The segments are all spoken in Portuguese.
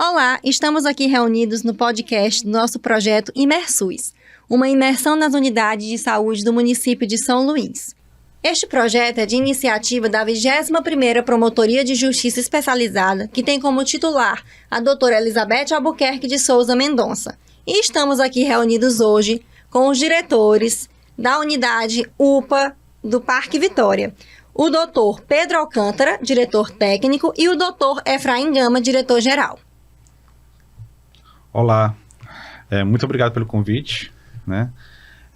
Olá, estamos aqui reunidos no podcast do nosso projeto ImerSUS, uma imersão nas unidades de saúde do município de São Luís. Este projeto é de iniciativa da 21ª Promotoria de Justiça Especializada, que tem como titular a doutora Elizabeth Albuquerque de Souza Mendonça. E estamos aqui reunidos hoje com os diretores da unidade UPA do Parque Vitória, o doutor Pedro Alcântara, diretor técnico, e o doutor Efraim Gama, diretor-geral. Olá, muito obrigado pelo convite, né?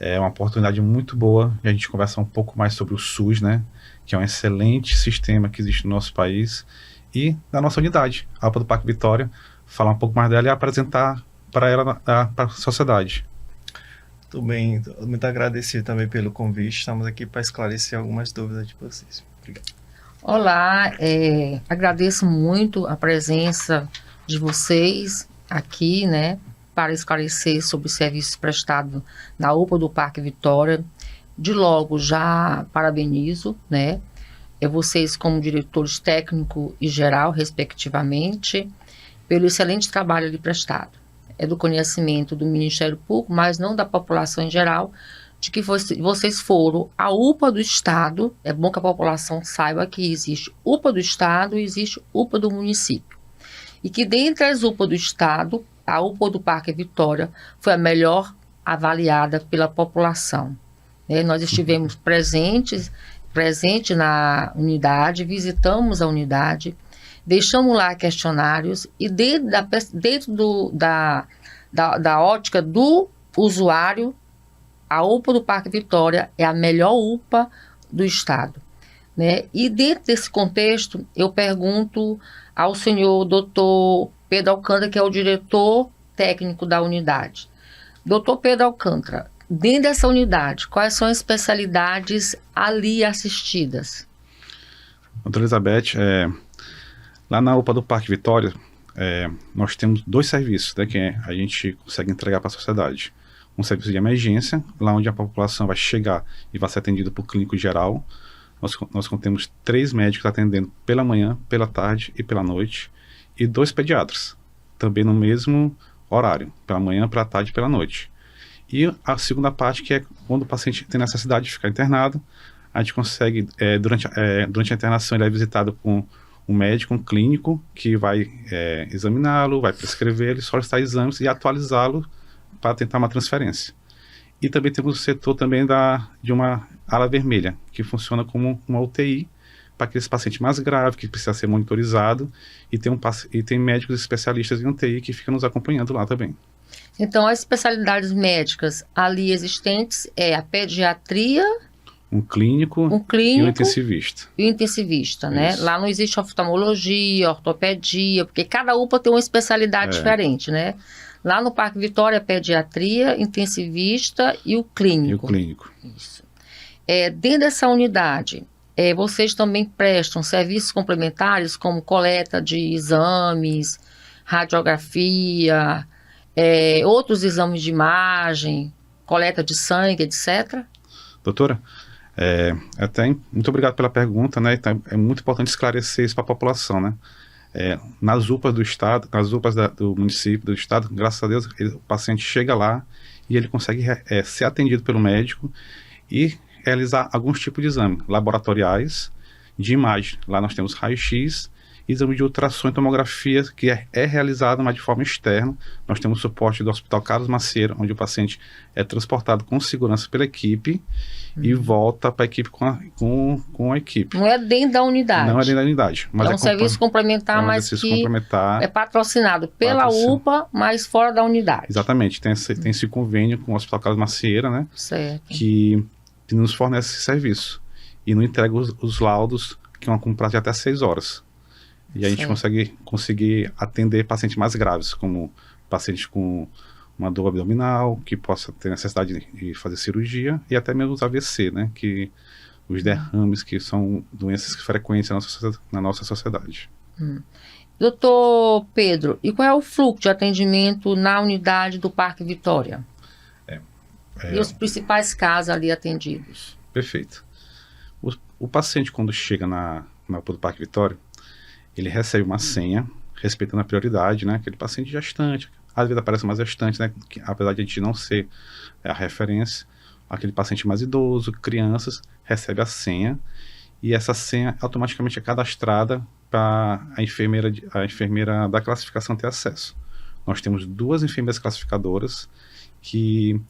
É uma oportunidade muito boa de a gente conversar um pouco mais sobre o SUS, né? Que é um excelente sistema que existe no nosso país, e da nossa unidade, a UPA do Parque Vitória, falar um pouco mais dela e apresentar para ela, para a sociedade. Tudo bem, muito agradecido também pelo convite, estamos aqui para esclarecer algumas dúvidas de vocês. Obrigado. Olá, agradeço muito a presença de vocês aqui, né, para esclarecer sobre os serviços prestados na UPA do Parque Vitória. De logo, já parabenizo, né, vocês como diretores técnico e geral, respectivamente, pelo excelente trabalho ali prestado. É do conhecimento do Ministério Público, mas não da população em geral, de que vocês foram a UPA do Estado. É bom que a população saiba que existe UPA do Estado e existe UPA do município. E que dentre as UPA do Estado, a UPA do Parque Vitória foi a melhor avaliada pela população. Nós estivemos presente na unidade, visitamos a unidade, deixamos lá questionários e dentro da ótica do usuário, a UPA do Parque Vitória é a melhor UPA do Estado. E dentro desse contexto, eu pergunto ao senhor doutor Pedro Alcântara, que é o diretor técnico da unidade. Doutor Pedro Alcântara, dentro dessa unidade, quais são as especialidades ali assistidas? Doutora Elizabeth, lá na UPA do Parque Vitória, nós temos dois serviços, né, que a gente consegue entregar para a sociedade. Um serviço de emergência, lá onde a população vai chegar e vai ser atendido por clínico geral. Nós contemos 3 médicos atendendo pela manhã, pela tarde e pela noite, e 2 pediatras, também no mesmo horário, pela manhã, pela tarde e pela noite. E a segunda parte, que é quando o paciente tem necessidade de ficar internado, a gente consegue, durante a internação, ele é visitado por um médico, um clínico, que vai examiná-lo, vai prescrever ele, solicitar exames e atualizá-lo para tentar uma transferência. E também temos o setor também de uma ala vermelha, que funciona como uma UTI para aqueles pacientes mais graves, que precisa ser monitorizado, e tem médicos especialistas em UTI que ficam nos acompanhando lá também. Então, as especialidades médicas ali existentes é a pediatria, um clínico e um intensivista. E o intensivista, né? Isso. Lá não existe oftalmologia, ortopedia, porque cada UPA tem uma especialidade diferente, né? Lá no Parque Vitória, pediatria, intensivista e o clínico. E o clínico. Isso. Dentro dessa unidade, vocês também prestam serviços complementares, como coleta de exames, radiografia, outros exames de imagem, coleta de sangue, etc. Doutora, muito obrigado pela pergunta, né? Então, é muito importante esclarecer isso para a população, né? Nas UPAs do Estado, nas UPAs do município, do Estado, graças a Deus, o paciente chega lá e ele consegue ser atendido pelo médico e realizar alguns tipos de exames laboratoriais, de imagem. Lá nós temos raio-x, exame de ultrassom e tomografia, que é realizado, mas de forma externa. Nós temos suporte do Hospital Carlos Macieira, onde o paciente é transportado com segurança pela equipe e volta para a equipe com a equipe. Não é dentro da unidade. Não é dentro da unidade. Mas é um serviço complementar, mas que é patrocinado pela UPA, mas fora da unidade. Exatamente. Tem esse convênio com o Hospital Carlos Macieira, né? Certo. Que nos fornece esse serviço. E não entrega os laudos, que é com prazo de até 6 horas. E a gente conseguir atender pacientes mais graves, como pacientes com uma dor abdominal, que possa ter necessidade de fazer cirurgia, e até mesmo os AVC, né? Que os derrames, que são doenças frequentes na nossa sociedade. Doutor Pedro, e qual é o fluxo de atendimento na unidade do Parque Vitória? E os principais casos ali atendidos? Perfeito. O paciente, quando chega na UPA do Parque Vitória, ele recebe uma senha respeitando a prioridade, né? Aquele paciente gestante, às vezes aparece mais gestante, né? Que, apesar de a gente não ser a referência, aquele paciente mais idoso, crianças, recebe a senha, e essa senha automaticamente é cadastrada para a enfermeira da classificação ter acesso. Nós temos 2 enfermeiras classificadoras que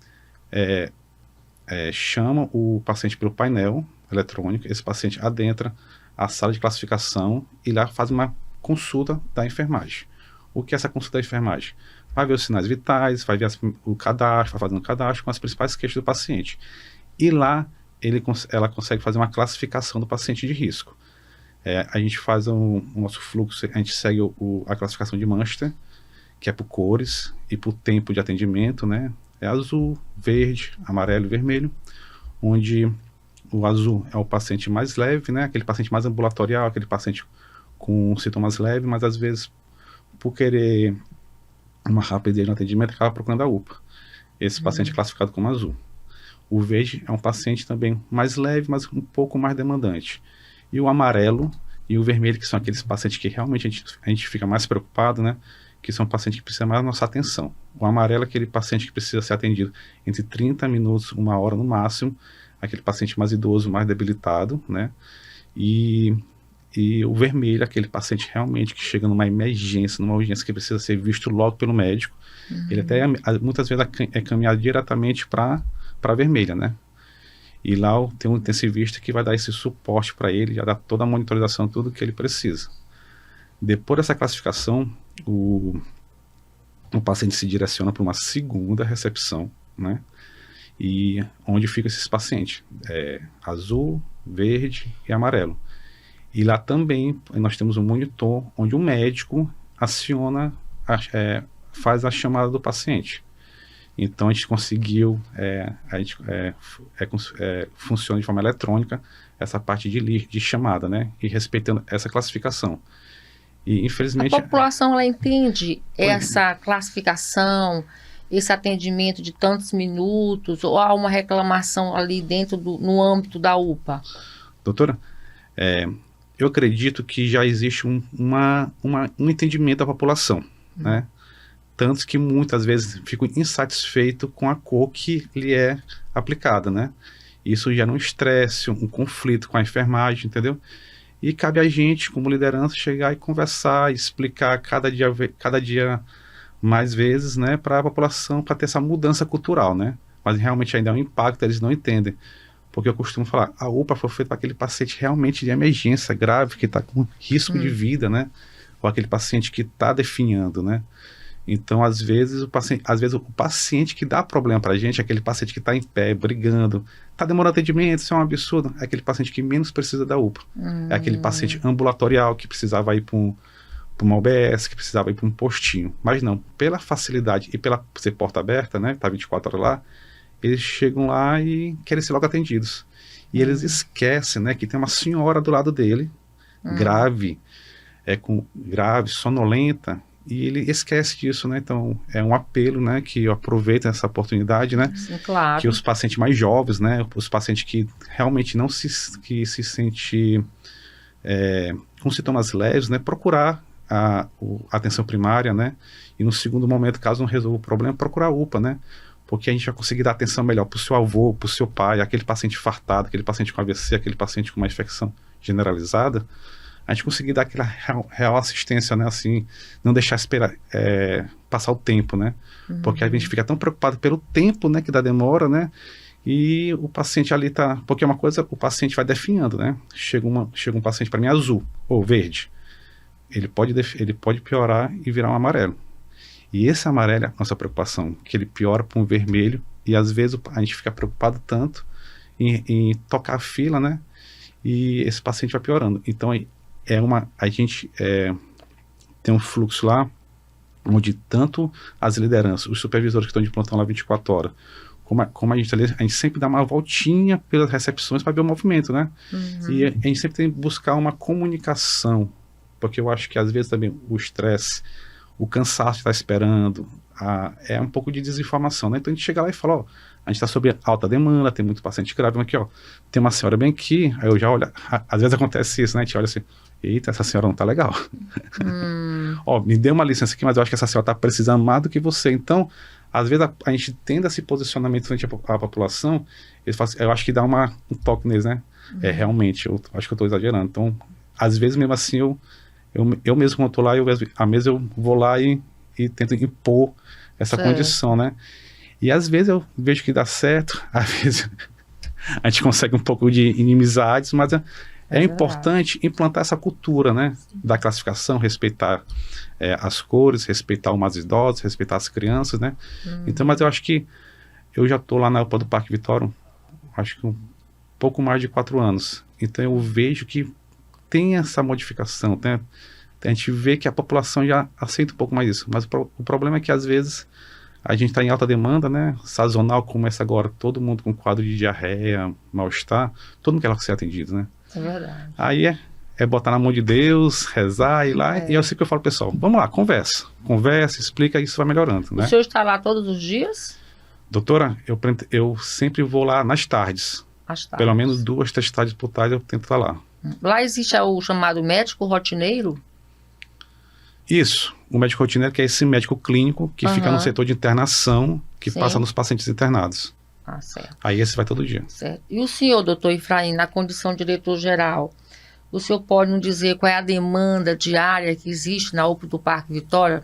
chamam o paciente pelo painel eletrônico, esse paciente adentra a sala de classificação e lá faz uma consulta da enfermagem. O que é essa consulta da enfermagem? Vai ver os sinais vitais, vai ver o cadastro, vai fazendo um cadastro com as principais queixas do paciente. E lá ela consegue fazer uma classificação do paciente de risco. A gente faz o nosso fluxo, a gente segue a classificação de Manchester, que é por cores e por tempo de atendimento, né? É azul, verde, amarelo e vermelho, onde o azul é o paciente mais leve, né? Aquele paciente mais ambulatorial, aquele paciente com sintomas leves, mas às vezes, por querer uma rapidez no atendimento, acaba procurando a UPA. Esse paciente é classificado como azul. O verde é um paciente também mais leve, mas um pouco mais demandante. E o amarelo e o vermelho, que são aqueles pacientes que realmente a gente fica mais preocupado, né? Que são pacientes que precisam mais da nossa atenção. O amarelo é aquele paciente que precisa ser atendido entre 30 minutos, 1 hora no máximo, aquele paciente mais idoso, mais debilitado, né? E o vermelho é aquele paciente realmente que chega numa emergência, numa urgência que precisa ser visto logo pelo médico. Ele até muitas vezes é caminhado diretamente para a vermelha, né? E lá tem um intensivista que vai dar esse suporte para ele, já dá toda a monitorização, tudo que ele precisa. Depois dessa classificação, o paciente se direciona para uma segunda recepção, né? E onde ficam esses pacientes? Azul, verde e amarelo. E lá também nós temos um monitor onde o médico aciona, faz a chamada do paciente. Então a gente conseguiu, funciona de forma eletrônica essa parte de chamada, né? E respeitando essa classificação. E infelizmente a população ela entende essa classificação, esse atendimento de tantos minutos, ou há uma reclamação ali dentro no âmbito da UPA? Doutora, eu acredito que já existe um entendimento da população, né? Tanto que muitas vezes ficam insatisfeitos com a cor que lhe é aplicada, né? Isso gera um estresse, um conflito com a enfermagem, entendeu? E cabe a gente, como liderança, chegar e conversar, explicar cada dia mais vezes, né, para a população, para ter essa mudança cultural, né? Mas realmente ainda é um impacto, eles não entendem. Porque eu costumo falar, a UPA foi feita para aquele paciente realmente de emergência grave, que está com risco de vida, né? Ou aquele paciente que está definhando, né? Então, às vezes, o paciente que dá problema para a gente, aquele paciente que está em pé, brigando, está demorando atendimento, isso é um absurdo, é aquele paciente que menos precisa da UPA. É aquele paciente ambulatorial que precisava ir para uma UBS, que precisava ir para um postinho. Mas não, pela facilidade e pela ser porta aberta, né, tá 24 horas lá, eles chegam lá e querem ser logo atendidos. E eles esquecem, né, que tem uma senhora do lado dele, grave, sonolenta, e ele esquece disso, né? Então, é um apelo, né? Que eu aproveito essa oportunidade, né? Sim, claro. Que os pacientes mais jovens, né? Os pacientes que realmente não se sentem com sintomas leves, né? Procurar a atenção primária, né? E no segundo momento, caso não resolva o problema, procurar a UPA, né? Porque a gente vai conseguir dar atenção melhor para o seu avô, para o seu pai, aquele paciente fartado, aquele paciente com AVC, aquele paciente com uma infecção generalizada. A gente conseguir dar aquela real assistência, né, assim, não deixar esperar, passar o tempo, né, porque a gente fica tão preocupado pelo tempo, né, que dá demora, né, e o paciente ali porque é uma coisa, o paciente vai definhando, né, chega um paciente para mim azul ou verde, ele pode piorar e virar um amarelo, e esse amarelo é a nossa preocupação, que ele piora para um vermelho, e às vezes a gente fica preocupado tanto em tocar a fila, né, e esse paciente vai piorando, então a gente tem um fluxo lá onde tanto as lideranças, os supervisores que estão de plantão lá 24 horas, como a gente sempre dá uma voltinha pelas recepções para ver o movimento, né? E a gente sempre tem que buscar uma comunicação, porque eu acho que às vezes também o estresse, o cansaço de estar esperando, é um pouco de desinformação, né? Então a gente chega lá e fala, ó, a gente está sob alta demanda, tem muito paciente grave, aqui, ó, tem uma senhora bem aqui, aí eu já olho, às vezes acontece isso, né? A gente olha assim, eita, essa senhora não tá legal. Ó, me dê uma licença aqui, mas eu acho que essa senhora tá precisando mais do que você. Então, às vezes a gente tendo esse posicionamento frente à população, eles falam assim, eu acho que dá um toque neles, né? Realmente, eu acho que eu tô exagerando. Então, às vezes mesmo assim, eu mesmo quando eu tô lá, às vezes eu vou lá e tento impor essa condição, né? E às vezes eu vejo que dá certo, às vezes a gente consegue um pouco de inimizades, mas é importante implantar essa cultura, né? Da classificação, respeitar as cores, respeitar os mais idosos, respeitar as crianças, né? Então, mas eu acho que eu já estou lá na UPA do Parque Vitória, acho que um pouco mais de 4 anos. Então eu vejo que tem essa modificação, né? A gente vê que a população já aceita um pouco mais isso, mas o problema é que às vezes a gente está em alta demanda, né? Sazonal, começa agora, todo mundo com quadro de diarreia, mal-estar, todo mundo quer ser atendido, né? É verdade. Aí é botar na mão de Deus, rezar, ir lá, e eu sempre falo, pessoal, vamos lá, conversa, explica, isso vai melhorando, né? O senhor está lá todos os dias? Doutora, eu sempre vou lá nas tardes. Às tardes. Pelo menos 2, 3 tardes por tarde eu tento estar lá. Lá existe o chamado médico rotineiro? Isso, o médico rotineiro, que é esse médico clínico que fica no setor de internação, que passa nos pacientes internados. Ah, certo. Aí esse vai todo dia. Certo. E o senhor, doutor Efraim, na condição de diretor-geral, o senhor pode nos dizer qual é a demanda diária que existe na UPA do Parque Vitória?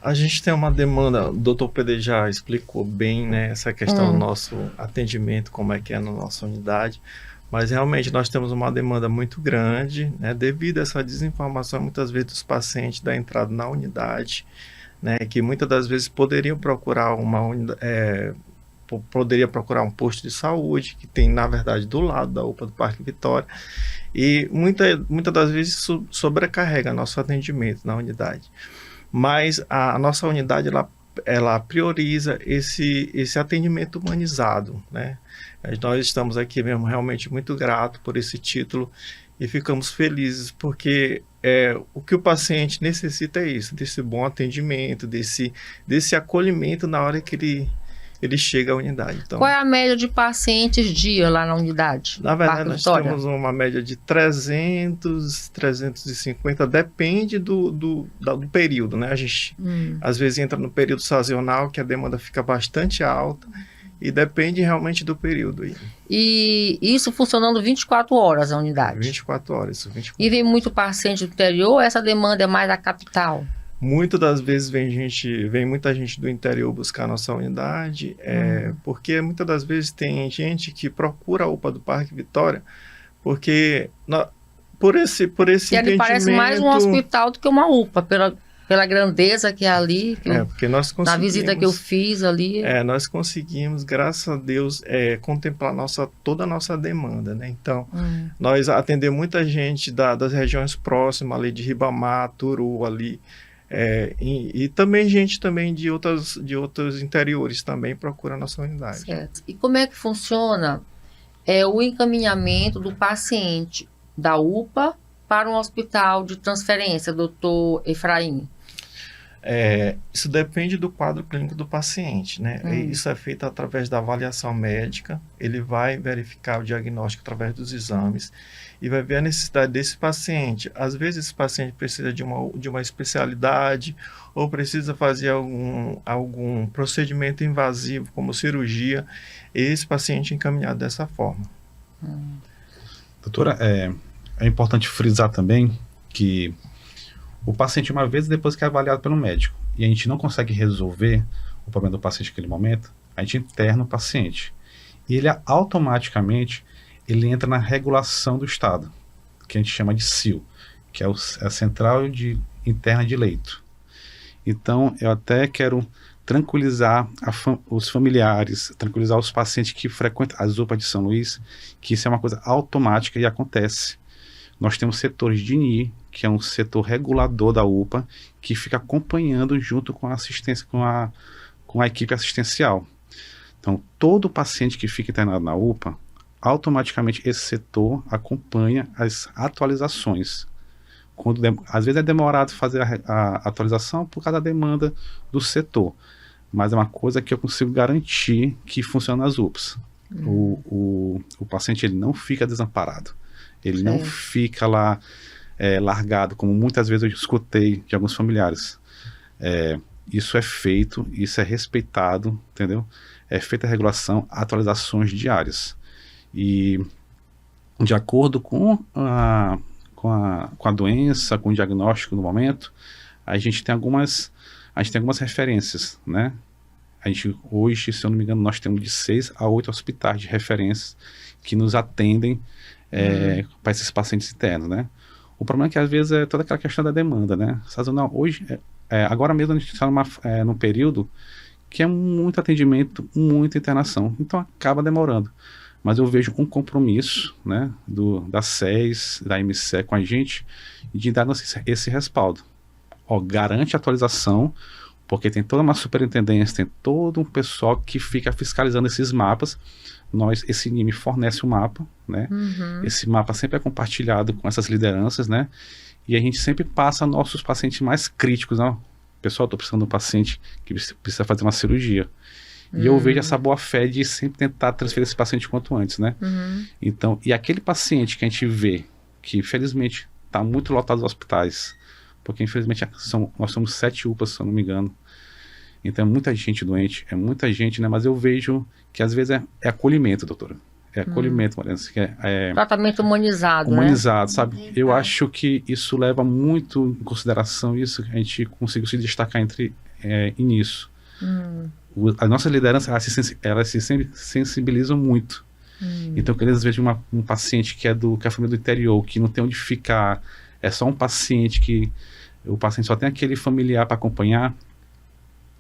A gente tem uma demanda, o doutor PD já explicou bem, né, essa questão do nosso atendimento, como é que é na nossa unidade, mas realmente nós temos uma demanda muito grande, né, devido a essa desinformação muitas vezes dos pacientes da entrada na unidade, né, que muitas das vezes poderiam procurar poderia procurar um posto de saúde, que tem, na verdade, do lado da UPA do Parque Vitória, e muitas das vezes sobrecarrega nosso atendimento na unidade. Mas a nossa unidade, ela prioriza esse atendimento humanizado, né? Nós estamos aqui mesmo realmente muito gratos por esse título e ficamos felizes porque o que o paciente necessita é isso, desse bom atendimento, desse acolhimento na hora que ele chega à unidade. Então, qual é a média de pacientes dia lá na unidade? Na verdade, nós temos uma média de 300, 350, depende do período, né? A gente, às vezes, entra no período sazonal, que a demanda fica bastante alta, e depende realmente do período aí. E isso funcionando 24 horas a unidade? 24 horas, isso. 24. E vem muito paciente do interior ou essa demanda é mais da capital? Muitas das vezes vem muita gente do interior buscar a nossa unidade, porque muitas das vezes tem gente que procura a UPA do Parque Vitória, porque por esse que ele parece mais um hospital do que uma UPA, pela grandeza que é ali. Porque nós conseguimos, na visita que eu fiz ali. Nós conseguimos, graças a Deus, contemplar toda a nossa demanda, né? Então, nós atendemos muita gente das regiões próximas ali de Ribamar, Turu ali. E também gente de outros interiores também procura a nossa unidade. Certo. E como é que funciona o encaminhamento do paciente da UPA para um hospital de transferência, doutor Efraim? Isso depende do quadro clínico do paciente, né? Isso é feito através da avaliação médica, ele vai verificar o diagnóstico através dos exames e vai ver a necessidade desse paciente. Às vezes esse paciente precisa de uma especialidade ou precisa fazer algum procedimento invasivo, como cirurgia, e esse paciente é encaminhado dessa forma. Doutora, é importante frisar também que o paciente, uma vez depois que é avaliado pelo médico e a gente não consegue resolver o problema do paciente naquele momento, a gente interna o paciente. E ele automaticamente entra na regulação do estado, que a gente chama de CIL, que é a Central Interna de Leito. Então, eu até quero tranquilizar os familiares, tranquilizar os pacientes que frequentam as UPAs de São Luís, que isso é uma coisa automática e acontece. Nós temos setores de NI, que é um setor regulador da UPA, que fica acompanhando junto com a assistência, com a equipe assistencial. Então, todo paciente que fica internado na UPA, automaticamente esse setor acompanha as atualizações. às vezes é demorado fazer a atualização por causa da demanda do setor, mas é uma coisa que eu consigo garantir que funciona nas UPAs. O paciente ele não fica desamparado, ele não fica lá largado, como muitas vezes eu escutei de alguns familiares. Isso é feito, isso é respeitado, entendeu? É feita a regulação, atualizações diárias. E de acordo com a doença, com o diagnóstico no momento, a gente tem algumas referências, né? Hoje, se eu não me engano, nós temos de 6 a 8 hospitais de referências que nos atendem para esses pacientes internos, né? O problema é que às vezes é toda aquela questão da demanda, né? Sazonal, hoje, agora mesmo a gente está num período que é muito atendimento, muita internação, então acaba demorando. Mas eu vejo um compromisso, né, da SES, da MCE com a gente, de dar esse respaldo. Garante a atualização, porque tem toda uma superintendência, tem todo um pessoal que fica fiscalizando esses mapas. Esse NIME fornece o mapa, né? Esse mapa sempre é compartilhado com essas lideranças, né? E a gente sempre passa nossos pacientes mais críticos, né? Pessoal, estou precisando de um paciente que precisa fazer uma cirurgia. E eu vejo essa boa fé de sempre tentar transferir esse paciente quanto antes, né? Então, e aquele paciente que a gente vê, que infelizmente está muito lotado nos hospitais, porque infelizmente nós somos 7 UPAs, se eu não me engano. Então é muita gente doente, é muita gente, né? Mas eu vejo que às vezes é acolhimento, doutora. É acolhimento, Mariana. Tratamento humanizado, humanizado, né? Sabe? Eu acho que isso leva muito em consideração isso, a gente conseguiu se destacar nisso. As nossas lideranças, elas se sensibilizam muito. Então, quando eles vejam um paciente que é a família do interior, que não tem onde ficar, é só um paciente que o paciente só tem aquele familiar para acompanhar,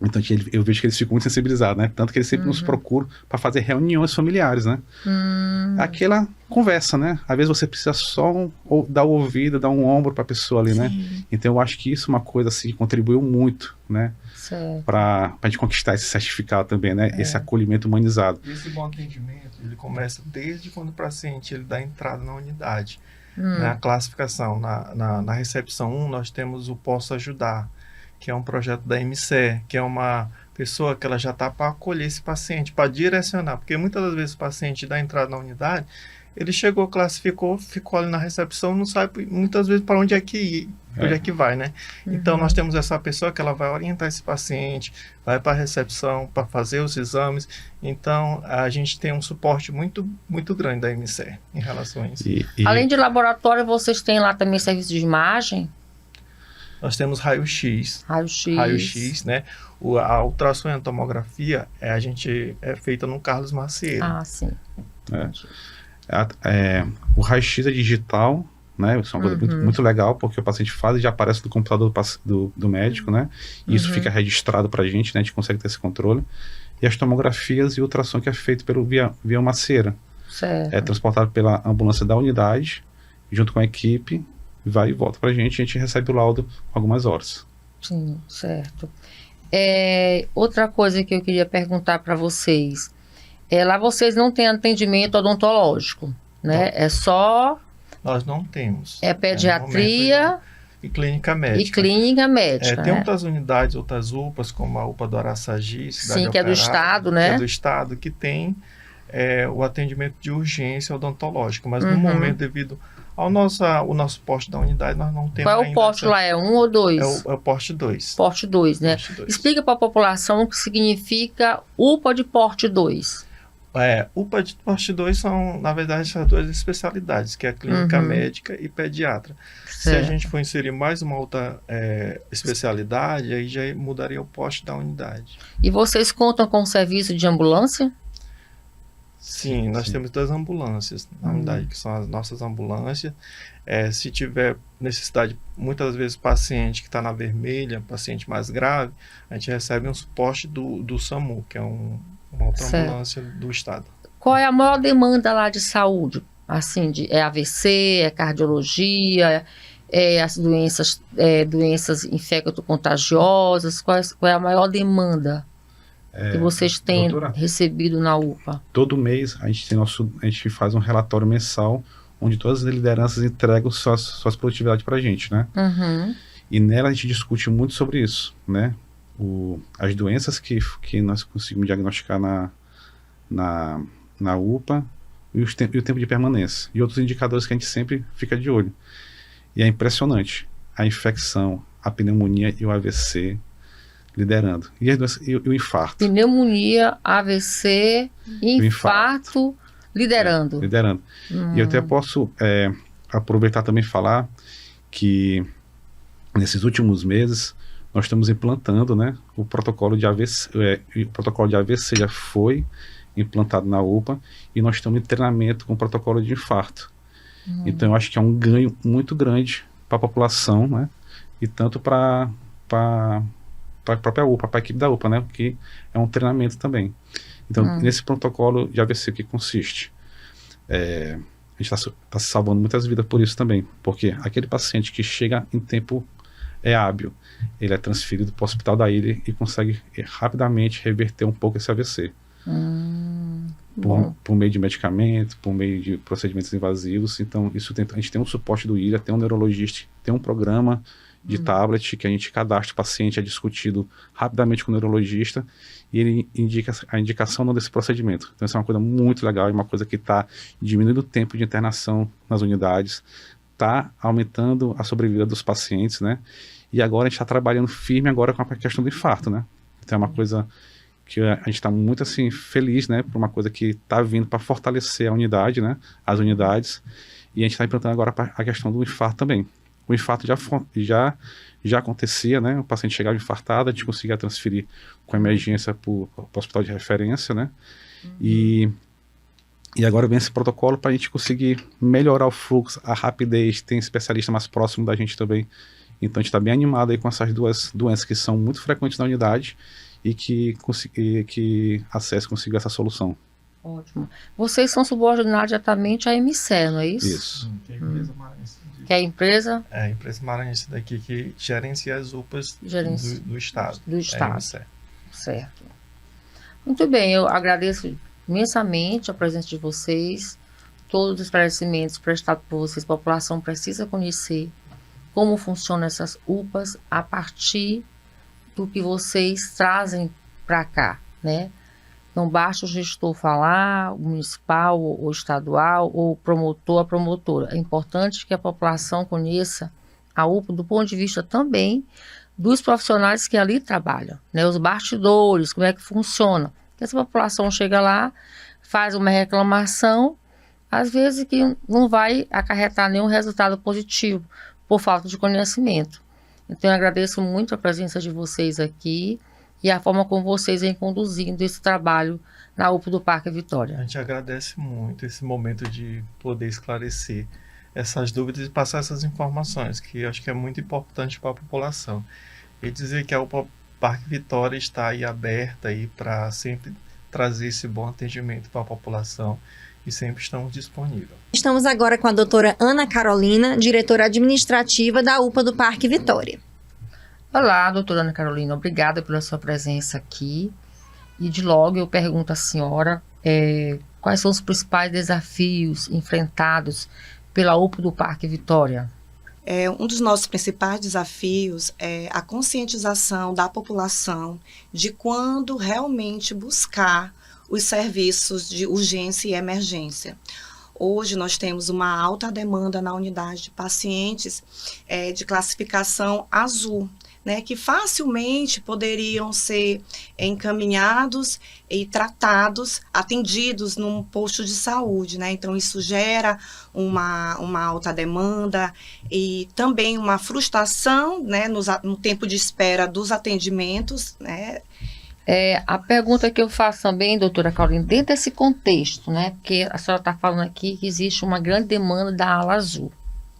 então eu vejo que eles ficam muito sensibilizados, né? Tanto que eles sempre nos procuram para fazer reuniões familiares, né? Aquela conversa, né? Às vezes você precisa só dar o ouvido, dar um ombro para a pessoa ali, né? Então eu acho que isso é uma coisa assim, que contribuiu muito, né? Para a gente conquistar esse certificado também, né? Esse acolhimento humanizado. E esse bom atendimento, ele começa desde quando o paciente ele dá entrada na unidade. Na classificação, na recepção 1, nós temos o Posso Ajudar, que é um projeto da MCE, que é uma pessoa que ela já está para acolher esse paciente, para direcionar, porque muitas das vezes o paciente dá entrada na unidade, ele chegou, classificou, ficou ali na recepção, não sabe muitas vezes para onde é que vai, né? Então nós temos essa pessoa que ela vai orientar esse paciente, vai para a recepção para fazer os exames. Então a gente tem um suporte muito, muito grande da MCE em relação a isso. Além de laboratório, vocês têm lá também serviço de imagem? Nós temos raio-x, né? A ultrassom e a tomografia a gente é feita no Carlos Macieira. Ah, sim. O raio-x é digital, né? Isso é uma coisa muito legal, porque o paciente faz e já aparece no computador do médico, né? E isso fica registrado para a gente, né? A gente consegue ter esse controle. E as tomografias e ultrassom que é feito via Macieira. Certo. É transportado pela ambulância da unidade, junto com a equipe, vai e volta para a gente recebe o laudo com algumas horas. Sim, certo. Outra coisa que eu queria perguntar para vocês, lá vocês não têm atendimento odontológico, né? Não. Só... Nós não temos. Pediatria... E clínica médica. E clínica médica, tem né? outras unidades, outras UPAs, como a UPA do Araçagi, Sim, que é do Estado, né? Que é do Estado, que tem o atendimento de urgência odontológica, mas no momento, devido ao nosso poste da unidade, nós não temos. Qual é o poste lá? É 1 ou 2? É o poste 2. Porte 2, né? Porte 2. Explica para a população o que significa UPA de porte 2. UPA de porte 2 são, na verdade, essas duas especialidades, que é a clínica médica e pediatra. Certo. Se a gente for inserir mais uma outra especialidade, aí já mudaria o poste da unidade. E vocês contam com o serviço de ambulância? Sim, nós temos 2 ambulâncias na unidade, que são as nossas ambulâncias. Se tiver necessidade, muitas vezes paciente que está na vermelha, paciente mais grave, a gente recebe um suporte do SAMU, que é uma outra ambulância do Estado. Qual é a maior demanda lá de saúde? Assim, é AVC, é cardiologia, as doenças infecto-contagiosas? Qual é a maior demanda que vocês têm recebido na UPA? Todo mês a gente faz um relatório mensal onde todas as lideranças entregam suas produtividades para a gente, né? Uhum. E nela a gente discute muito sobre isso, né? As doenças que nós conseguimos diagnosticar na UPA e o tempo de permanência. E outros indicadores que a gente sempre fica de olho. E é impressionante. A infecção, a pneumonia e o AVC liderando. E o infarto. Pneumonia, AVC, infarto liderando. Liderando. E eu até posso aproveitar também e falar que nesses últimos meses nós estamos implantando, né, o protocolo de AVC. O protocolo de AVC já foi implantado na UPA e nós estamos em treinamento com o protocolo de infarto. Então eu acho que é um ganho muito grande para a população, né, e tanto para a própria UPA, para a equipe da UPA, né, que é um treinamento também. Então, nesse protocolo de AVC, o que consiste? A gente está se salvando muitas vidas por isso também, porque aquele paciente que chega em tempo hábil, ele é transferido para o hospital da ilha e consegue rapidamente reverter um pouco esse AVC. Por meio de medicamento, por meio de procedimentos invasivos. Então, a gente tem um suporte do ilha, tem um neurologista, tem um programa de tablet que a gente cadastra o paciente, é discutido rapidamente com o neurologista e ele indica a indicação desse procedimento. Então isso é uma coisa muito legal, é uma coisa que está diminuindo o tempo de internação nas unidades, está aumentando a sobrevida dos pacientes, né? E agora a gente está trabalhando firme agora com a questão do infarto, né? Então é uma coisa que a gente está muito assim feliz, né? Por uma coisa que está vindo para fortalecer a unidade, né? As unidades, e a gente está implantando agora a questão do infarto também. O infarto já acontecia, né? O paciente chegava infartado, a gente conseguia transferir com emergência para o hospital de referência, né? E agora vem esse protocolo para a gente conseguir melhorar o fluxo, a rapidez, tem especialista mais próximo da gente também. Então a gente está bem animado aí com essas duas doenças que são muito frequentes na unidade e que a SES conseguiu essa solução. Ótimo. Vocês são subordinados diretamente à MCE, não é isso? Isso. Que é a empresa maranhense. Que é a empresa? É a empresa maranhense daqui que gerencia as UPAs do Estado. Do Estado. É a MCE. Certo. Muito bem, eu agradeço imensamente a presença de vocês, todos os esclarecimentos prestados por vocês. A população precisa conhecer como funcionam essas UPAs a partir do que vocês trazem para cá, né? Não basta o gestor falar, o municipal, ou estadual, ou o promotor, a promotora. É importante que a população conheça a UPA do ponto de vista também dos profissionais que ali trabalham, né? Os bastidores, como é que funciona. Porque essa população chega lá, faz uma reclamação, às vezes que não vai acarretar nenhum resultado positivo, por falta de conhecimento. Então eu agradeço muito a presença de vocês aqui e a forma como vocês vêm conduzindo esse trabalho na UPA do Parque Vitória. A gente agradece muito esse momento de poder esclarecer essas dúvidas e passar essas informações, que eu acho que é muito importante para a população. E dizer que a UPA Parque Vitória está aí aberta aí para sempre trazer esse bom atendimento para a população e sempre estamos disponíveis. Estamos agora com a doutora Ana Carolina, diretora administrativa da UPA do Parque Vitória. Olá, doutora Ana Carolina, obrigada pela sua presença aqui. E de logo eu pergunto à senhora quais são os principais desafios enfrentados pela UPA do Parque Vitória? Um dos nossos principais desafios é a conscientização da população de quando realmente buscar os serviços de urgência e emergência. Hoje nós temos uma alta demanda na unidade de pacientes de classificação azul, né, que facilmente poderiam ser encaminhados e tratados, atendidos num posto de saúde, né? Então isso gera uma alta demanda e também uma frustração, né, no tempo de espera dos atendimentos, né? A pergunta que eu faço também, doutora Carolina, dentro desse contexto, né, porque a senhora está falando aqui que existe uma grande demanda da ala azul,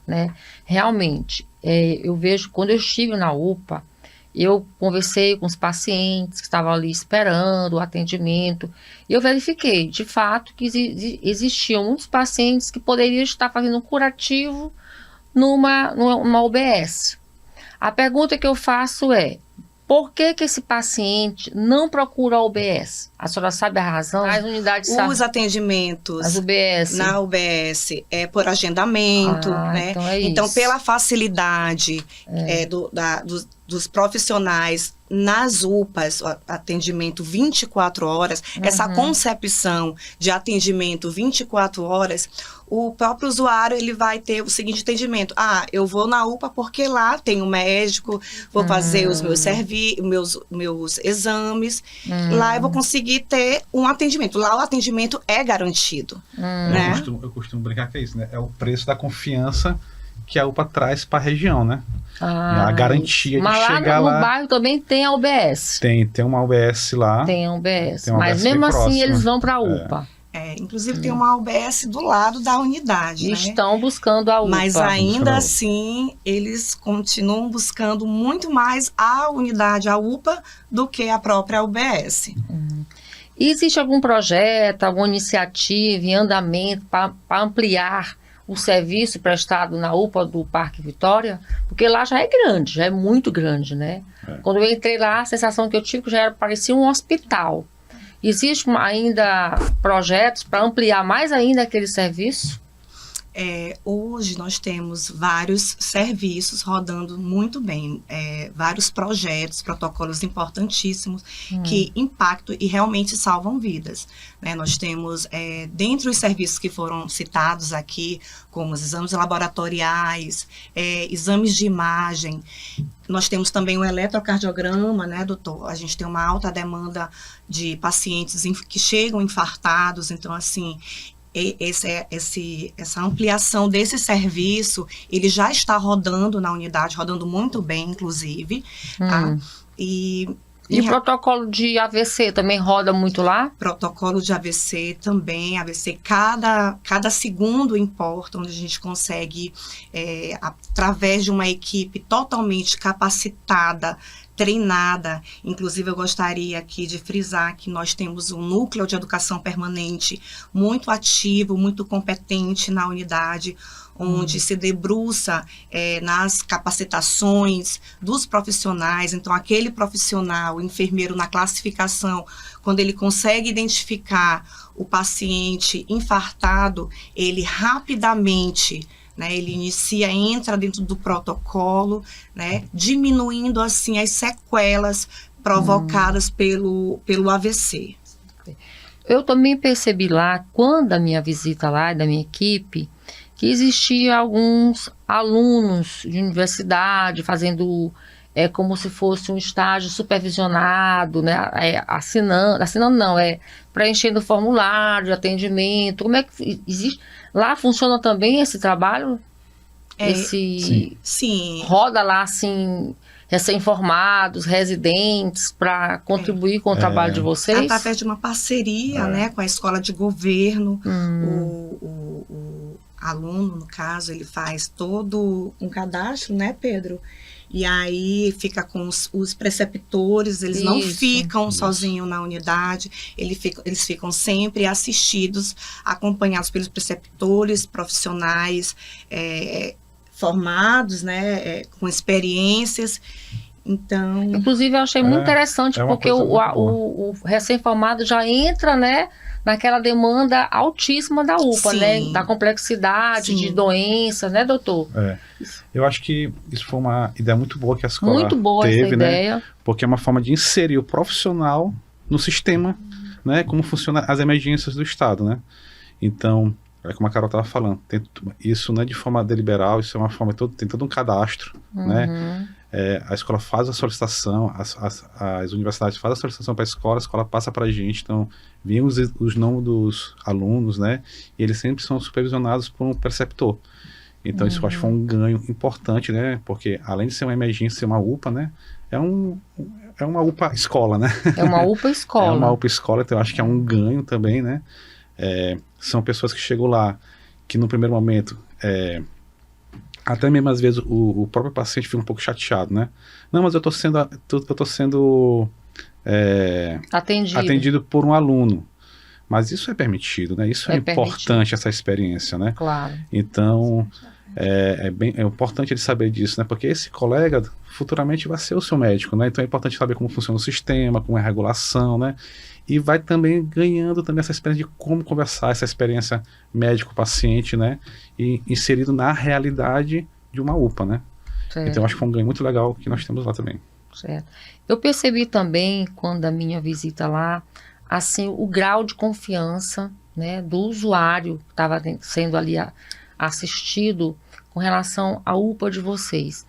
né, realmente, eu vejo, quando eu estive na UPA, eu conversei com os pacientes que estavam ali esperando o atendimento, e eu verifiquei, de fato, que existiam muitos pacientes que poderiam estar fazendo um curativo numa UBS. A pergunta que eu faço é, por que esse paciente não procura a UBS? A senhora sabe a razão? As unidades Os atendimentos as UBS. na UBS é por agendamento, né? Então é Então, isso. pela facilidade dos profissionais nas UPAs, o atendimento 24 horas, essa concepção de atendimento 24 horas, o próprio usuário ele vai ter o seguinte entendimento: eu vou na UPA porque lá tem um médico, vou fazer os meus exames, lá eu vou conseguir ter um atendimento. Lá o atendimento é garantido. Né? Eu costumo brincar que é isso, né? É o preço da confiança que a UPA traz para a região, né? A garantia de chegar lá. Mas lá. no bairro também tem a UBS. Tem uma UBS lá. Tem a UBS. Tem uma Mas UBS mesmo bem assim próxima. eles vão para a UPA. Inclusive tem uma UBS do lado da unidade, né? Estão buscando a UPA. Mas ainda assim, eles continuam buscando muito mais a unidade, a UPA, do que a própria UBS. E existe algum projeto, alguma iniciativa em andamento para ampliar o serviço prestado na UPA do Parque Vitória? Porque lá já é grande, já é muito grande, né? Quando eu entrei lá, a sensação que eu tive que já parecia um hospital. Existe ainda projetos para ampliar mais ainda aquele serviço? Hoje nós temos vários serviços rodando muito bem, vários projetos, protocolos importantíssimos que impactam e realmente salvam vidas. Né? Nós temos, dentre os serviços que foram citados aqui, como os exames laboratoriais, exames de imagem, nós temos também o eletrocardiograma, né, doutor? A gente tem uma alta demanda de pacientes que chegam infartados, então, assim, essa ampliação desse serviço, ele já está rodando na unidade, rodando muito bem, inclusive. Tá? E o protocolo de AVC também roda muito lá? Protocolo de AVC também, AVC, cada segundo importa, onde a gente consegue, através de uma equipe totalmente capacitada, treinada. Inclusive, eu gostaria aqui de frisar que nós temos um núcleo de educação permanente muito ativo, muito competente na unidade, onde se debruça nas capacitações dos profissionais. Então, aquele profissional, o enfermeiro na classificação, quando ele consegue identificar o paciente infartado, ele rapidamente, né, ele entra dentro do protocolo, né, diminuindo assim as sequelas provocadas pelo AVC. Eu também percebi lá, quando a minha visita lá e da minha equipe, que existia alguns alunos de universidade fazendo como se fosse um estágio supervisionado, né, preenchendo formulário de atendimento. Como é que existe? Lá funciona também esse trabalho? Sim. Roda lá, assim, recém-formados, residentes, para contribuir com o trabalho de vocês? Através de uma parceria, né, com a escola de governo, o aluno, no caso, ele faz todo um cadastro, né, Pedro? E aí fica com os preceptores, eles não ficam sozinhos na unidade, eles ficam sempre assistidos, acompanhados pelos preceptores profissionais, formados, né, com experiências. Então, inclusive, eu achei muito interessante, porque o recém-formado já entra, né, naquela demanda altíssima da UPA, né, da complexidade de doenças, né, doutor? Eu acho que isso foi uma ideia muito boa que a escola muito boa teve, essa ideia. Né, porque é uma forma de inserir o profissional no sistema, né, como funcionam as emergências do Estado, né. Então, como a Carol estava falando, isso não é de forma deliberal, isso é uma forma, tem todo um cadastro, né. A escola faz a solicitação, as universidades fazem a solicitação para a escola passa para a gente, então vem os nomes dos alunos, né, e eles sempre são supervisionados por um preceptor. Então isso eu acho que foi um ganho importante, né, porque além de ser uma emergência, ser uma UPA, né, é uma UPA escola, né. É uma UPA escola. É uma UPA escola, então eu acho que é um ganho também, né. São pessoas que chegam lá, que no primeiro momento, até mesmo às vezes o próprio paciente fica um pouco chateado, né? Não, mas eu tô sendo atendido por um aluno. Mas isso é permitido, né? Isso é importante, essa experiência, né? Claro. Então, É importante ele saber disso, né? Porque esse colega futuramente vai ser o seu médico, né? Então é importante saber como funciona o sistema, como é a regulação, né? E vai também ganhando também essa experiência de como conversar, essa experiência médico-paciente, né? E inserido na realidade de uma UPA, né? Certo. Então eu acho que foi um ganho muito legal que nós temos lá também. Certo. Eu percebi também, quando a minha visita lá, assim, o grau de confiança, né, do usuário que estava sendo ali assistido com relação à UPA de vocês.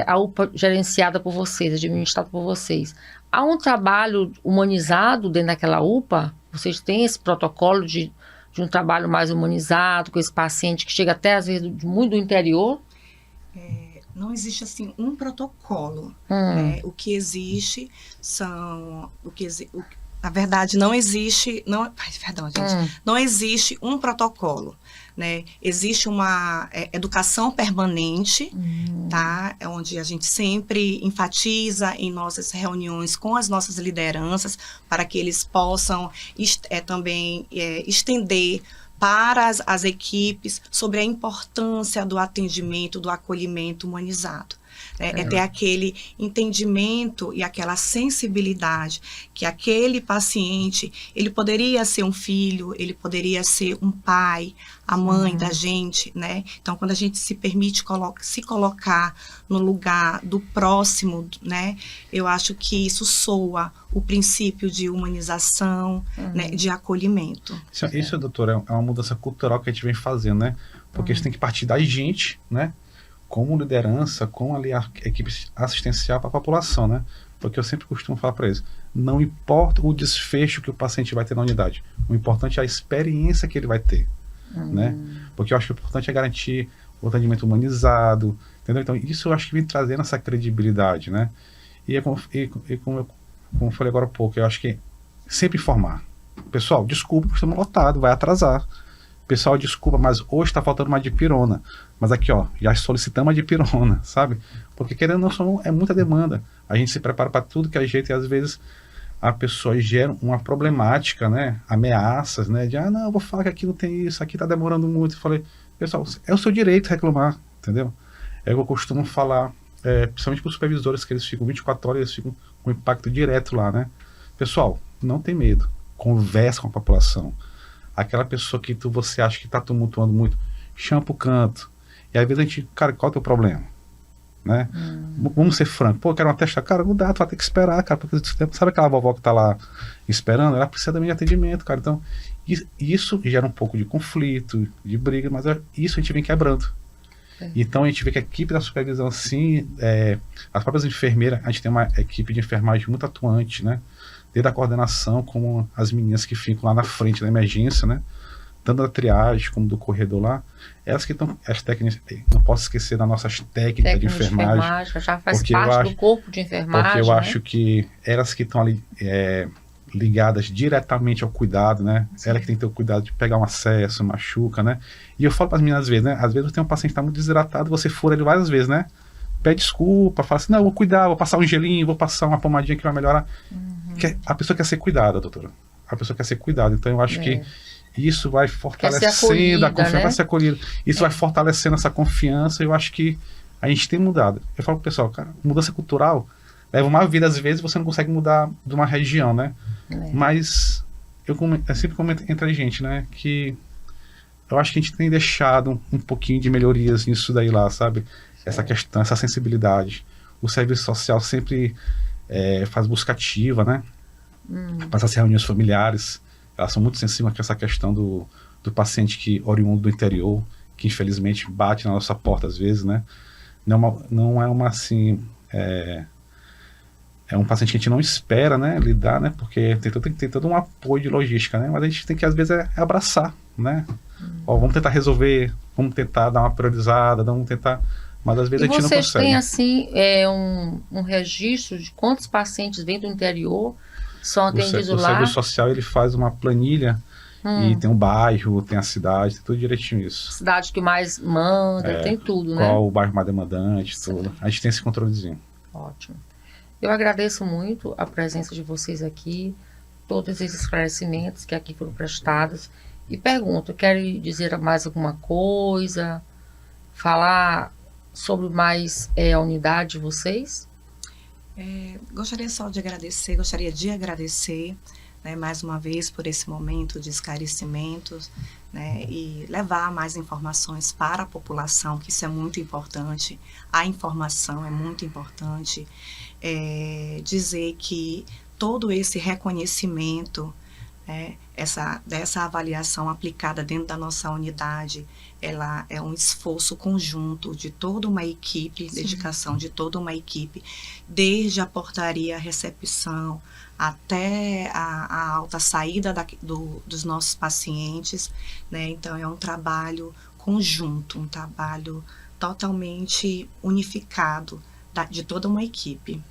A UPA gerenciada por vocês, administrada por vocês. Há um trabalho humanizado dentro daquela UPA? Vocês têm esse protocolo de um trabalho mais humanizado com esse paciente que chega até, às vezes, muito do interior? Não existe, assim, um protocolo. Né? O que existe são... na verdade, não existe... Perdão, gente. Não existe um protocolo. Né? Existe uma educação permanente, tá? Onde a gente sempre enfatiza em nossas reuniões com as nossas lideranças para que eles possam também estender para as equipes sobre a importância do atendimento, do acolhimento humanizado. É ter aquele entendimento e aquela sensibilidade que aquele paciente, ele poderia ser um filho, ele poderia ser um pai, a mãe da gente, né? Então, quando a gente se permite se colocar no lugar do próximo, né? Eu acho que isso soa o princípio de humanização, né? De acolhimento. Isso, doutora, é uma mudança cultural que a gente vem fazendo, né? Porque isso tem que partir da gente, né? Como liderança, com ali a equipe assistencial para a população, né? Porque eu sempre costumo falar para eles, não importa o desfecho que o paciente vai ter na unidade, o importante é a experiência que ele vai ter, né? Porque eu acho que o importante é garantir o atendimento humanizado, entendeu? Então isso eu acho que vem trazendo essa credibilidade, né? E como eu falei agora há pouco, eu acho que sempre informar. Pessoal, desculpa, estamos lotados, vai atrasar. Pessoal, desculpa, mas hoje está faltando uma dipirona. Mas aqui, ó, já solicitamos a dipirona, sabe? Porque querendo ou não, é muita demanda. A gente se prepara para tudo que a gente, e às vezes, a pessoa gera uma problemática, né? Ameaças, né? De, não, eu vou falar que aqui não tem isso, aqui está demorando muito. Eu falei, pessoal, é o seu direito reclamar, entendeu? É o que eu costumo falar, principalmente para os supervisores, que eles ficam 24 horas, eles ficam com impacto direto lá, né? Pessoal, não tem medo. Conversa com a população. Aquela pessoa que você acha que está tumultuando muito, chama pro canto. E às vezes a gente, cara, qual é o teu problema? Né? Vamos ser francos. Pô, eu quero uma testa, cara, não dá, tu vai ter que esperar, cara, porque sabe aquela vovó que tá lá esperando? Ela precisa também de atendimento, cara. Então, isso gera um pouco de conflito, de briga, mas isso a gente vem quebrando. Então a gente vê que a equipe da supervisão, assim, as próprias enfermeiras, a gente tem uma equipe de enfermagem muito atuante, né? Desde a coordenação, como as meninas que ficam lá na frente da emergência, né? Tanto da triagem como do corredor lá, elas que estão, as técnicas, não posso esquecer das nossas técnicas de enfermagem, já faz parte do corpo de enfermagem. Porque eu acho que elas que estão ali ligadas diretamente ao cuidado, né? Sim. Ela que tem que ter o cuidado de pegar um acesso, machuca, né? E eu falo para as meninas às vezes, né? Às vezes tem um paciente que está muito desidratado, você fura ele várias vezes, né? Pede desculpa, fala assim, não, eu vou cuidar, vou passar um gelinho, vou passar uma pomadinha que vai melhorar. A pessoa quer ser cuidada, doutora. A pessoa quer ser cuidada. Então eu acho que isso vai fortalecendo a confiança, né? Vai ser acolhido. Isso vai fortalecendo essa confiança. Eu acho que a gente tem mudado. Eu falo pro pessoal, cara, mudança cultural leva uma vida, às vezes você não consegue mudar de uma região, né? Mas eu sempre comento entre a gente, né? Que eu acho que a gente tem deixado um pouquinho de melhorias nisso daí lá, sabe? Essa questão, essa sensibilidade. O serviço social sempre faz busca ativa, né? Para essas reuniões familiares, elas são muito sensíveis com essa questão do paciente que oriundo do interior, que infelizmente bate na nossa porta às vezes, né? Não é uma assim, é um paciente que a gente não espera, né, lidar, né? Porque tem que ter todo um apoio de logística, né? Mas a gente tem que às vezes abraçar, né? Ó, vamos tentar resolver, vamos tentar dar uma priorizada, vamos tentar. Mas às vezes a gente não consegue. E vocês têm, assim, um registro de quantos pacientes vêm do interior, são atendidos lá? O serviço social, ele faz uma planilha e tem o bairro, tem a cidade, tem tudo direitinho isso. Cidade que mais manda, tem tudo, né? Qual o bairro mais demandante, tudo. A gente tem esse controlezinho. Ótimo. Eu agradeço muito a presença de vocês aqui, todos esses esclarecimentos que aqui foram prestados. E pergunto, querem dizer mais alguma coisa? falar sobre mais a unidade de vocês? Gostaria de agradecer, né, mais uma vez por esse momento de esclarecimentos, né, e levar mais informações para a população, que isso é muito importante. A informação é muito importante. Dizer que todo esse reconhecimento, dessa avaliação aplicada dentro da nossa unidade, ela é um esforço conjunto de toda uma equipe, Sim. dedicação de toda uma equipe, desde a portaria, a recepção, até a alta saída dos nossos pacientes, né? Então, é um trabalho conjunto, um trabalho totalmente unificado de toda uma equipe.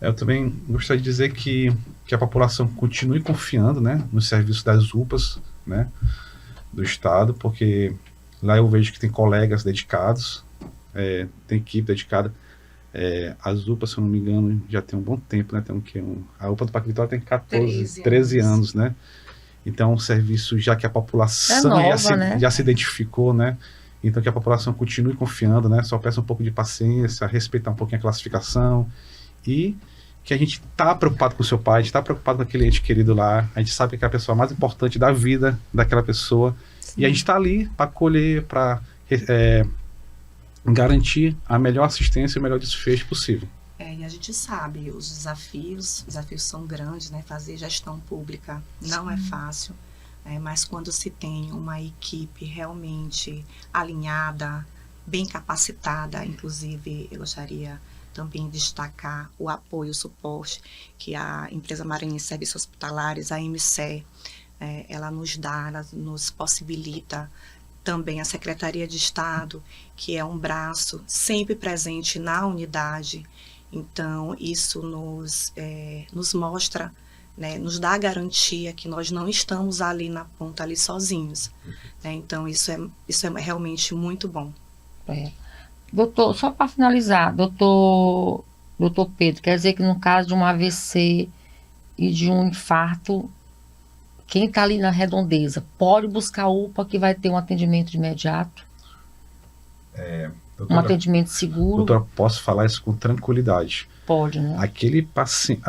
Eu também gostaria de dizer que a população continue confiando, né, nos serviços das UPAs, né, do Estado, porque lá eu vejo que tem colegas dedicados, tem equipe dedicada. As UPAs, se eu não me engano, já tem um bom tempo, né? A UPA do Parque Vitória tem 13 anos, né? Então, um serviço já que a população né? já se identificou, né? Então, que a população continue confiando, né? Só peça um pouco de paciência, respeitar um pouquinho a classificação e que a gente está preocupado com o seu pai, a gente está preocupado com aquele ente querido lá, a gente sabe que é a pessoa mais importante da vida daquela pessoa. Sim. E a gente está ali para acolher, para garantir a melhor assistência e o melhor desfecho possível. E a gente sabe, os desafios são grandes, né? Fazer gestão pública não é fácil, mas quando se tem uma equipe realmente alinhada, bem capacitada, inclusive eu gostaria também de destacar o apoio, o suporte que a Empresa Maranhense de Serviços Hospitalares, a EMCE, ela nos dá, ela nos possibilita. Também a Secretaria de Estado, que é um braço sempre presente na unidade. Então, isso nos mostra, né, nos dá a garantia que nós não estamos ali na ponta, ali sozinhos. Né? Então, isso é realmente muito bom. Doutor, só para finalizar, doutor Pedro, quer dizer que no caso de um AVC e de um infarto, quem está ali na redondeza pode buscar a UPA que vai ter um atendimento imediato? Doutora, um atendimento seguro? Doutora, posso falar isso com tranquilidade. Pode, né? Aquele paciente,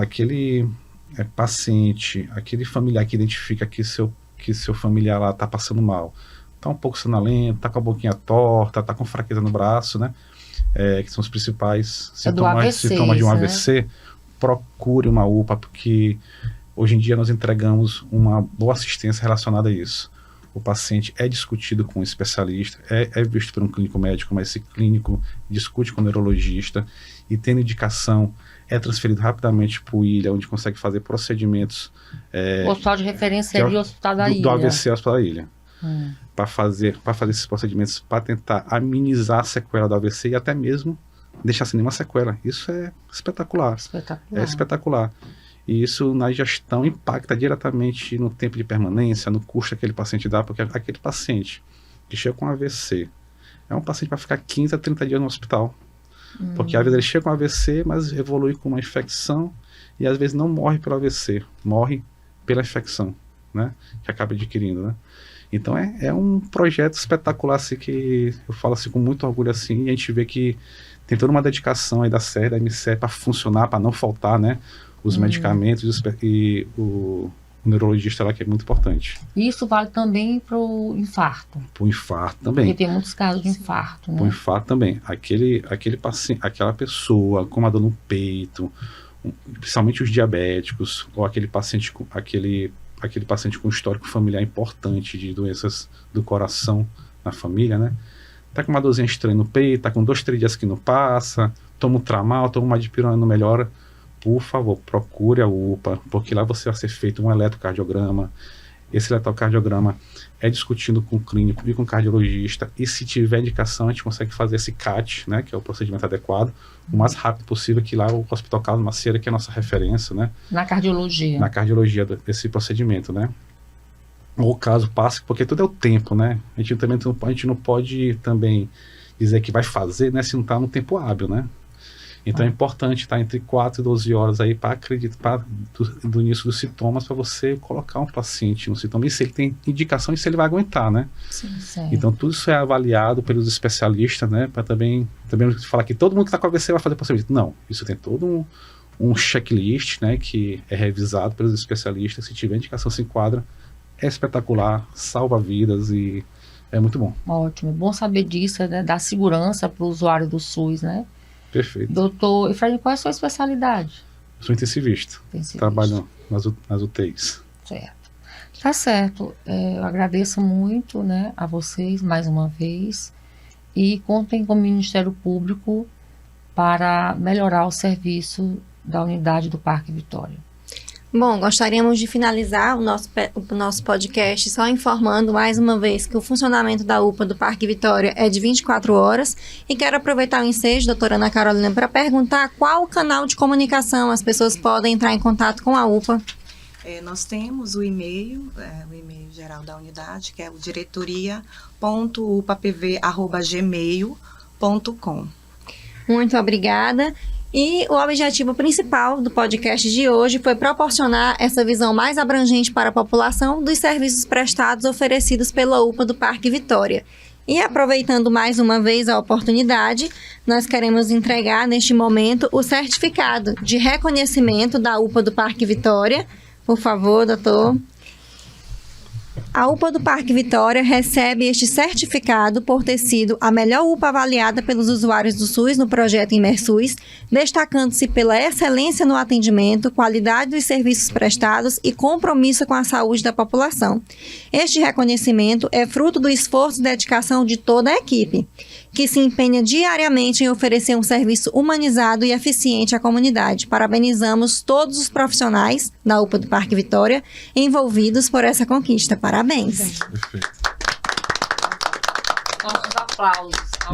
aquele familiar que identifica que seu familiar lá está passando mal, está um pouco sonolento, está com a boquinha torta, está com fraqueza no braço, né? Que são os principais sintomas de um AVC, né? Procure uma UPA, porque hoje em dia nós entregamos uma boa assistência relacionada a isso. O paciente é discutido com um especialista, é visto por um clínico médico, mas esse clínico discute com o neurologista e, tendo indicação, é transferido rapidamente para o Ilha, onde consegue fazer procedimentos. O hospital de referência é o Hospital da Ilha. Do AVC ao Hospital da Ilha. Para fazer esses procedimentos, para tentar amenizar a sequela do AVC e até mesmo deixar sem nenhuma sequela. Isso é espetacular. É espetacular. E isso na gestão impacta diretamente no tempo de permanência, no custo que aquele paciente dá, porque aquele paciente que chega com AVC é um paciente para ficar 15 a 30 dias no hospital. Porque às vezes ele chega com AVC, mas evolui com uma infecção e às vezes não morre pelo AVC, morre pela infecção, né, que acaba adquirindo, né. Então é um projeto espetacular, assim, que eu falo assim com muito orgulho, assim, e a gente vê que tem toda uma dedicação aí da SER, da MCE para funcionar, para não faltar, né, os medicamentos e o neurologista lá, que é muito importante. Isso vale também para o infarto? Para o infarto também. Porque tem muitos casos de infarto, né? Para o infarto também. Aquele paciente, aquela pessoa com uma dor no peito, principalmente os diabéticos, ou aquele paciente com histórico familiar importante de doenças do coração na família, né? Tá com uma dorzinha estranha no peito, tá com 2, 3 dias que não passa, toma um tramal, toma uma dipirona, não melhora. Por favor, procure a UPA, porque lá você vai ser feito um eletrocardiograma. Esse eletrocardiograma é discutido com o clínico e com o cardiologista, e se tiver indicação, a gente consegue fazer esse CAT, né, que é o procedimento adequado, o mais rápido possível, que lá o Hospital Carlos Macieira, que é a nossa referência, né? Na cardiologia. Na cardiologia desse procedimento, né? Ou caso passe, porque tudo é o tempo, né? A gente não pode também dizer que vai fazer, né, se não está no tempo hábil, né? Então é importante estar entre 4 e 12 horas aí para acreditar do início dos sintomas, para você colocar um paciente no sintoma, e se ele tem indicação e se ele vai aguentar, né? Sim. Então tudo isso é avaliado pelos especialistas, né? Para também falar que todo mundo que está com AVC vai fazer procedimento. Não, isso tem todo um checklist, né? Que é revisado pelos especialistas. Se tiver indicação, se enquadra. É espetacular, salva vidas e é muito bom. Ótimo, é bom saber disso, né? Dar segurança para o usuário do SUS, né? Perfeito. Doutor Efraim, qual é a sua especialidade? Eu sou intensivista. Trabalho nas UTIs. Certo. Tá certo. Eu agradeço muito, né, a vocês mais uma vez e contem com o Ministério Público para melhorar o serviço da unidade do Parque Vitória. Bom, gostaríamos de finalizar o nosso podcast só informando mais uma vez que o funcionamento da UPA do Parque Vitória é de 24 horas e quero aproveitar o ensejo, doutora Ana Carolina, para perguntar qual o canal de comunicação as pessoas podem entrar em contato com a UPA. Nós temos o e-mail geral da unidade, que é o diretoria.upapv@gmail.com. Muito obrigada. E o objetivo principal do podcast de hoje foi proporcionar essa visão mais abrangente para a população dos serviços prestados oferecidos pela UPA do Parque Vitória. E aproveitando mais uma vez a oportunidade, nós queremos entregar neste momento o certificado de reconhecimento da UPA do Parque Vitória. Por favor, doutor. A UPA do Parque Vitória recebe este certificado por ter sido a melhor UPA avaliada pelos usuários do SUS no projeto ImerSUS, destacando-se pela excelência no atendimento, qualidade dos serviços prestados e compromisso com a saúde da população. Este reconhecimento é fruto do esforço e dedicação de toda a equipe, que se empenha diariamente em oferecer um serviço humanizado e eficiente à comunidade. Parabenizamos todos os profissionais da UPA do Parque Vitória envolvidos por essa conquista. Parabéns. Perfeito. Nossos aplausos ao